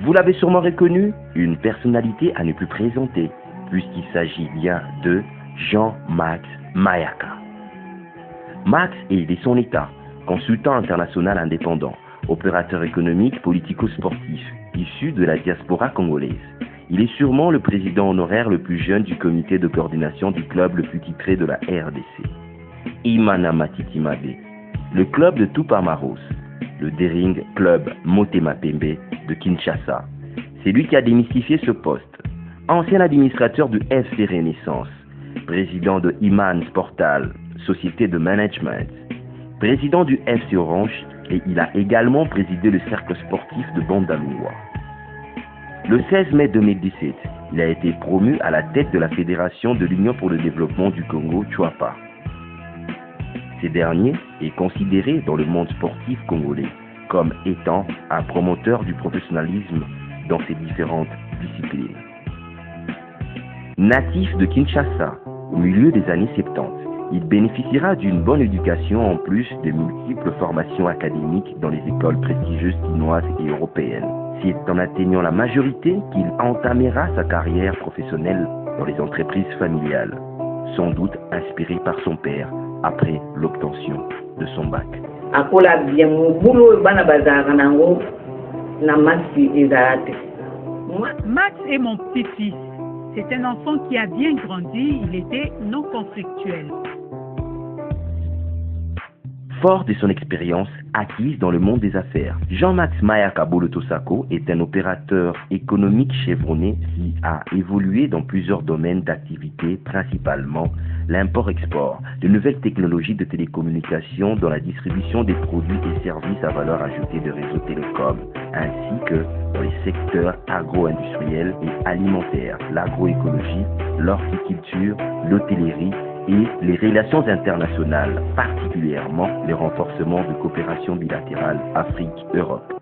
Vous l'avez sûrement reconnu, une personnalité à ne plus présenter, puisqu'il s'agit bien de Jean-Max Mayaka. Max est de son état, consultant international indépendant, opérateur économique politico-sportif, issu de la diaspora congolaise. Il est sûrement le président honoraire le plus jeune du comité de coordination du club le plus titré de la RDC. Imana Matiti Mabe, le club de Tupamaros, le Daring Club Motema Pembe de Kinshasa. C'est lui qui a démystifié ce poste. Ancien administrateur du FC Renaissance, président de Iman Sportal, société de management, président du FC Orange, et il a également présidé le cercle sportif de Bandalungwa. Le 16 mai 2017, il a été promu à la tête de la Fédération de l'Union pour le développement du Congo, Chouapa. Ce dernier est considéré dans le monde sportif congolais comme étant un promoteur du professionnalisme dans ses différentes disciplines. Natif de Kinshasa, au milieu des années 70, il bénéficiera d'une bonne éducation en plus de multiples formations académiques dans les écoles prestigieuses chinoises et européennes. C'est en atteignant la majorité qu'il entamera sa carrière professionnelle dans les entreprises familiales, sans doute inspiré par son père après l'obtention de son bac. Max est mon petit-fils. C'est un enfant qui a bien grandi, il était non conflictuel. Fort de son expérience acquise dans le monde des affaires, Jean-Max Mayaka Bolotosako est un opérateur économique chevronné qui a évolué dans plusieurs domaines d'activité, principalement l'import-export, de nouvelles technologies de télécommunications dans la distribution des produits et services à valeur ajoutée de réseaux télécoms, ainsi que dans les secteurs agro-industriels et alimentaires, l'agroécologie, l'horticulture, l'hôtellerie et les relations internationales, particulièrement le renforcement de coopération bilatérale Afrique-Europe.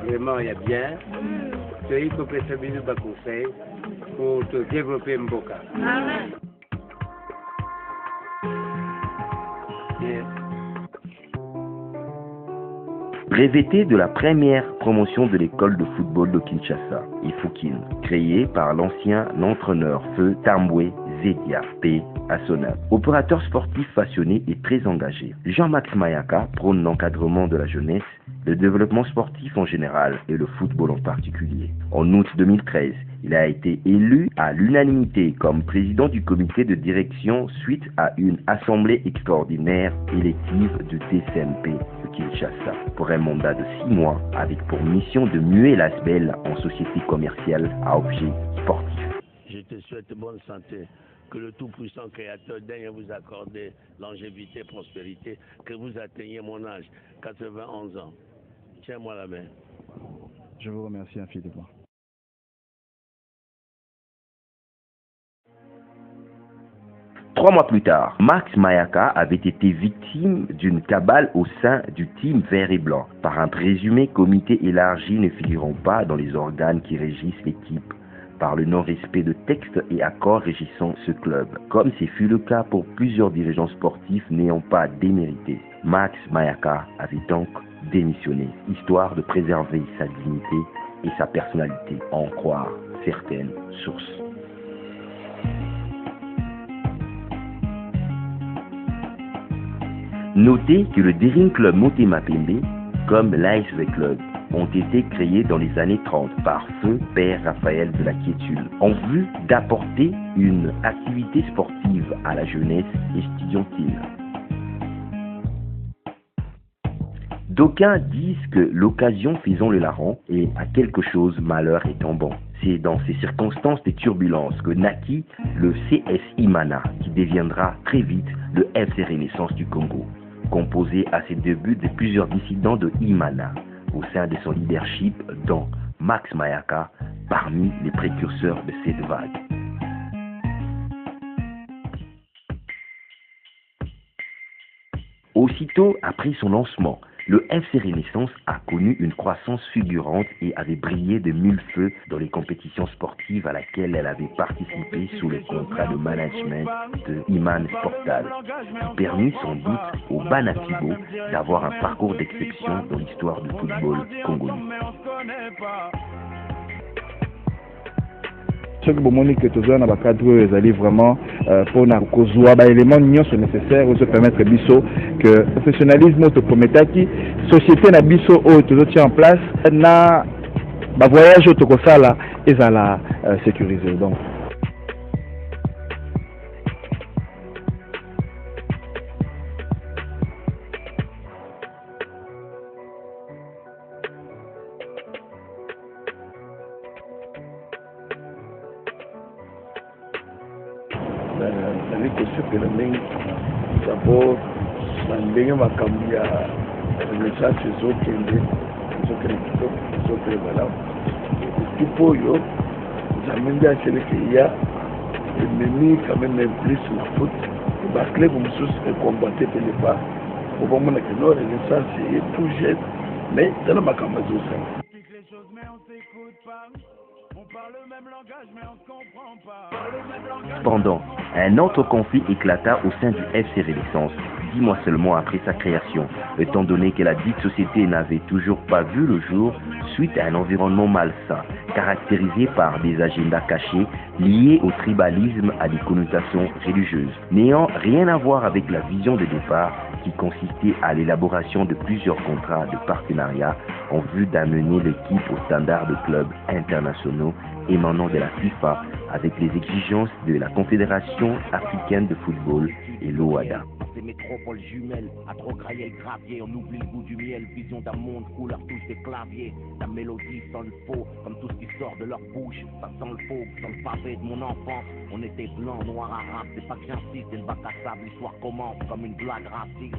Vraiment, il y a bien. Il faut que ça vienne au conseil pour te développer Mboka. Breveté de la première promotion de l'école de football de Kinshasa, Ifoukin, créée par l'ancien entraîneur Feu Tambwe Zedia P. Asona. Opérateur sportif passionné et très engagé, Jean-Max Mayaka prône l'encadrement de la jeunesse, le développement sportif en général et le football en particulier. En août 2013, il a été élu à l'unanimité comme président du comité de direction suite à une assemblée extraordinaire élective du DCMP de Kinshasa pour un mandat de 6 mois avec pour mission de muer l'ASBEL en société commerciale à objet sportif. Je te souhaite bonne santé, que le tout-puissant créateur daigne vous accorder longévité et prospérité, que vous atteigniez mon âge, 91 ans. Tiens-moi la main. Je vous remercie infiniment. Trois mois plus tard, Max Mayaka avait été victime d'une cabale au sein du team vert et blanc par un présumé comité élargi ne figurant pas dans les organes qui régissent l'équipe, par le non-respect de textes et accords régissant ce club, comme ce fut le cas pour plusieurs dirigeants sportifs n'ayant pas démérité. Max Mayaka avait donc démissionné, histoire de préserver sa dignité et sa personnalité, à en croire certaines sources. Notez que le Daring Club Motema Pembe, comme l'ASV Club, ont été créés dans les années 30 par Feu Père Raphaël de la Quiétude, en vue d'apporter une activité sportive à la jeunesse estudiantine. D'aucuns disent que l'occasion faisant le larron et à quelque chose malheur étant bon. C'est dans ces circonstances de turbulence que naquit le CS Imana, qui deviendra très vite le FC Renaissance du Congo, composé à ses débuts de plusieurs dissidents de Imana, au sein de son leadership, dont Max Mayaka, parmi les précurseurs de cette vague. Aussitôt après son lancement, Le FC Renaissance a connu une croissance fulgurante et avait brillé de mille feux dans les compétitions sportives à laquelle elle avait participé sous le contrat de management de Iman Sportal, qui permit sans doute au Banafibo d'avoir un parcours d'exception dans l'histoire du football congolais. Ce que bomoni que tous na cadre ils allaient vraiment pour na kozwa ba éléments nyonso nécessaires pour se permettre biso que professionnalisme to prometaki société na biso o tous tient en place na ba voyage to ko sala ezala sécurisé donc d'abord ndenge makambo ya renaissance ezokende malamu ekipe oyo nzambe nde aseleke ya ememi quand même plus na foot baclub mosusu ekomboite pele pa okomonake no renaissance ye tout jeune mais tala makambo ezosala. Cependant, un autre conflit éclata au sein du FC Renaissance, 10 mois seulement après sa création, étant donné que la dite société n'avait toujours pas vu le jour suite à un environnement malsain, caractérisé par des agendas cachés liés au tribalisme à des connotations religieuses, n'ayant rien à voir avec la vision de départ qui consistait à l'élaboration de plusieurs contrats de partenariat en vue d'amener l'équipe aux standards de clubs internationaux émanant de la FIFA avec les exigences de la Confédération africaine de football et l'OADA. Ces métropoles jumelles, à trop grailler le gravier, on oublie le goût du miel, vision d'un monde, couleur touche des claviers, la mélodie sonne faux, comme tout ce qui sort de leur bouche, ça sent le faux, dans le pavé de mon enfance, on était blanc, noir, arabe, c'est pas que j'insiste, c'est le bac à sable, l'histoire commence comme une blague raciste.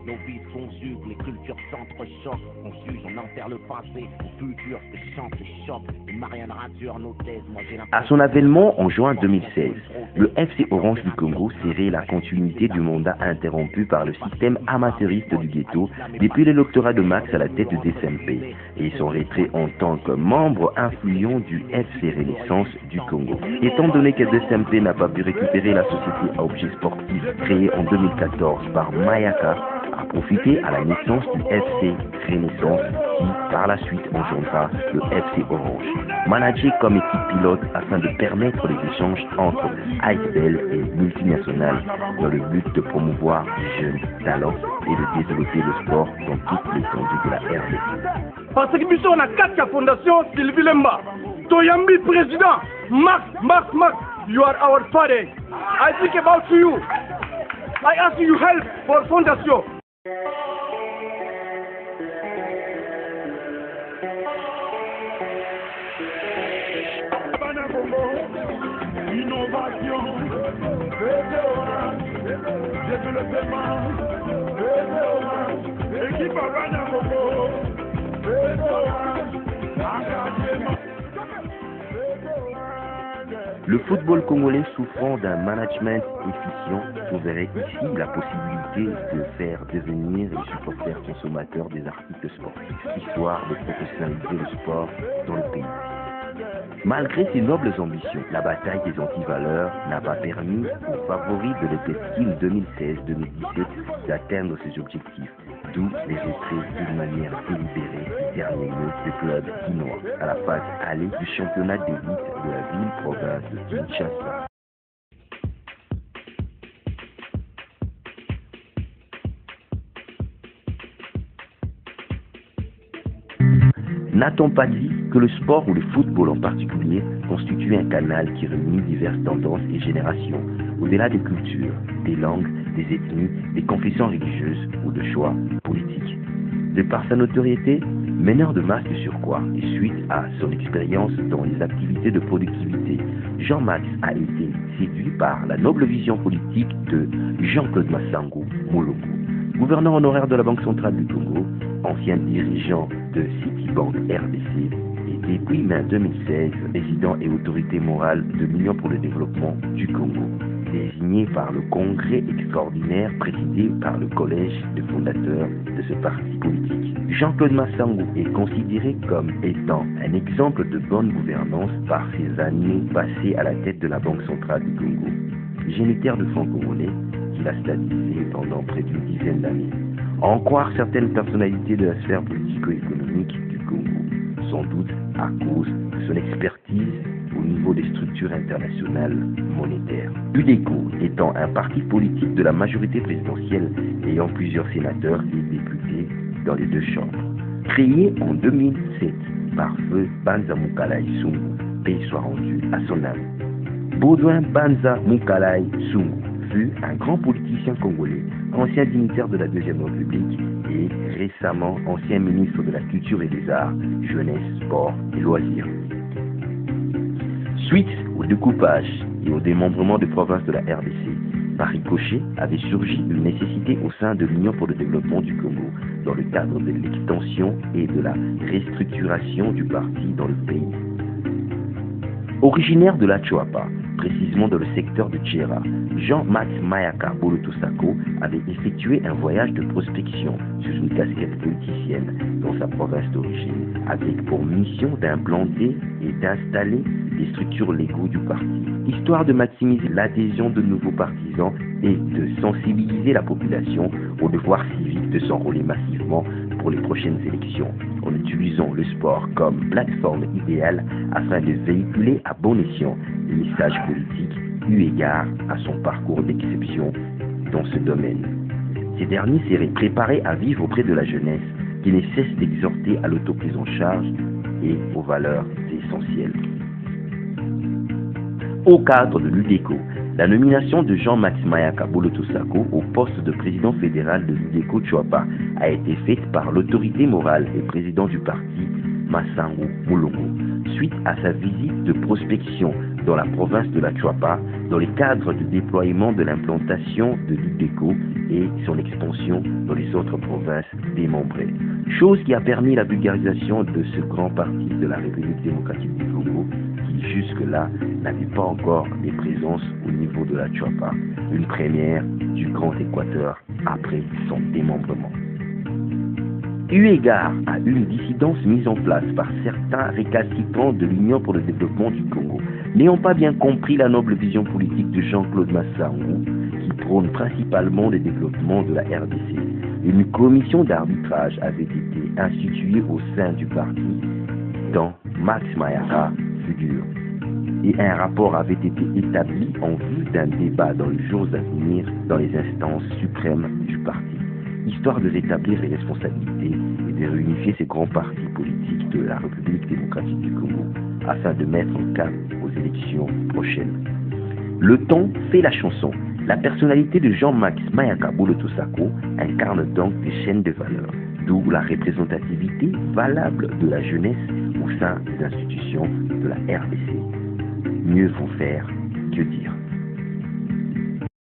Nos vies conjuguent, les cultures s'entrechoquent, on s'use, on enterre le passé, au futur, se chante, se choque, et Marianne rassure nos thèses, moi j'ai À son avènement en juin 2016, le FC Orange du Congo serrait la continuité du mandat interrompu par le système amateuriste du ghetto depuis l'électorat de Max à la tête de DSMP et son retrait en tant que membre influent du FC Renaissance du Congo. Étant donné que DSMP n'a pas pu récupérer la société à objet sportif créée en 2014 par Mayaka, a profité à la naissance du FC Renaissance qui, par la suite, engendra le FC Orange, managé comme équipe pilote afin de permettre les échanges entre ASBL et multinationales dans le but de promouvoir les jeunes talents et de développer le sport dans toute l'étendue de la RDC. Parce que nous sommes à 4 fondations, Sylvie Lemba, Toyambi président, Max, you are our father. I think about you. I ask you help for fondation. Innovation, développement, équipe à Ranamobo, engagement. Le football congolais souffrant d'un management efficient trouverait ici la possibilité de faire devenir les supporters consommateurs des articles sportifs, histoire de professionnaliser le sport dans le pays. Malgré ses nobles ambitions, la bataille des antivaleurs n'a pas permis aux favoris de l'Epeskin 2016-2017 d'atteindre ses objectifs, d'où les retraits d'une manière délibérée du dernier lieu du club guinois à la phase allée du championnat d'élite de la ville-province de Kinshasa. N'a-t-on pas dit que le sport ou le football en particulier constitue un canal qui réunit diverses tendances et générations, au-delà des cultures, des langues, des ethnies, des confessions religieuses ou de choix politiques. De par sa notoriété, meneur de masse de surcroît et suite à son expérience dans les activités de productivité, Jean-Max a été séduit par la noble vision politique de Jean-Claude Massango Moloko, gouverneur honoraire de la Banque centrale du Congo, ancien dirigeant de Citibank RDC et depuis mai 2016, président et autorité morale de l'Union pour le développement du Congo. désigné par le congrès extraordinaire présidé par le collège de fondateurs de ce parti politique. Jean-Claude Massangou est considéré comme étant un exemple de bonne gouvernance par ses années passées à la tête de la Banque centrale du Congo. Géniteur de franc-congolais qu'il a stabilisé pendant près d'une dizaine d'années. À en croire certaines personnalités de la sphère politico-économique du Congo, sans doute à cause de son expertise au niveau des structures internationales monétaires. L'UDECO étant un parti politique de la majorité présidentielle ayant plusieurs sénateurs et députés dans les deux chambres. Créé en 2007 par feu Banza Mukalai Sungu, paix soit rendue à son âme. Baudouin Banza Mukalai Sungu fut un grand politicien congolais, ancien dignitaire de la Deuxième République et récemment ancien ministre de la Culture et des Arts, Jeunesse, Sport et Loisirs. Suite au découpage et au démembrement des provinces de la RDC, par ricochet avait surgi une nécessité au sein de l'Union pour le développement du Congo, dans le cadre de l'extension et de la restructuration du parti dans le pays. Originaire de la Choapa, précisément dans le secteur de Tchera, Jean-Max Mayaka Bolotosako avait effectué un voyage de prospection sous une casquette politicienne dans sa province d'origine, avec pour mission d'implanter et d'installer les structures légaux du parti, histoire de maximiser l'adhésion de nouveaux partisans et de sensibiliser la population au devoir civique de s'enrôler massivement pour les prochaines élections, en utilisant le sport comme plateforme idéale afin de véhiculer à bon escient les messages politiques eu égard à son parcours d'exception dans ce domaine. Ces derniers seraient préparés à vivre auprès de la jeunesse qui ne cesse d'exhorter à l'autoprise en charge et aux valeurs essentielles. Au cadre de l'UDECO, la nomination de Jean-Max Mayaka Bolotosako au poste de président fédéral de l'UDECO Choapa a été faite par l'autorité morale et président du parti, Massangou Moulongo, suite à sa visite de prospection dans la province de la Choapa dans le cadre du déploiement de l'implantation de l'UDECO et son expansion dans les autres provinces démembrées. Chose qui a permis la vulgarisation de ce grand parti de la République démocratique du Congo qui jusque-là n'avait pas encore des présences au niveau de la Choapa, une première du Grand Équateur après son démembrement. Eu égard à une dissidence mise en place par certains récalcitrants de l'Union pour le développement du Congo, n'ayant pas bien compris la noble vision politique de Jean-Claude Massangou, qui prône principalement le développement de la RDC, une commission d'arbitrage avait été instituée au sein du parti, dont Max Mayaka figure. Et un rapport avait été établi en vue d'un débat dans les jours à venir dans les instances suprêmes du parti, histoire de rétablir les responsabilités et de réunifier ces grands partis politiques de la République démocratique du Congo, afin de mettre un cap aux élections prochaines. Le temps fait la chanson. La personnalité de Jean-Max Mayaka Bolotosako incarne donc des chaînes de valeurs, d'où la représentativité valable de la jeunesse au sein des institutions de la RDC. Mieux vaut faire que dire.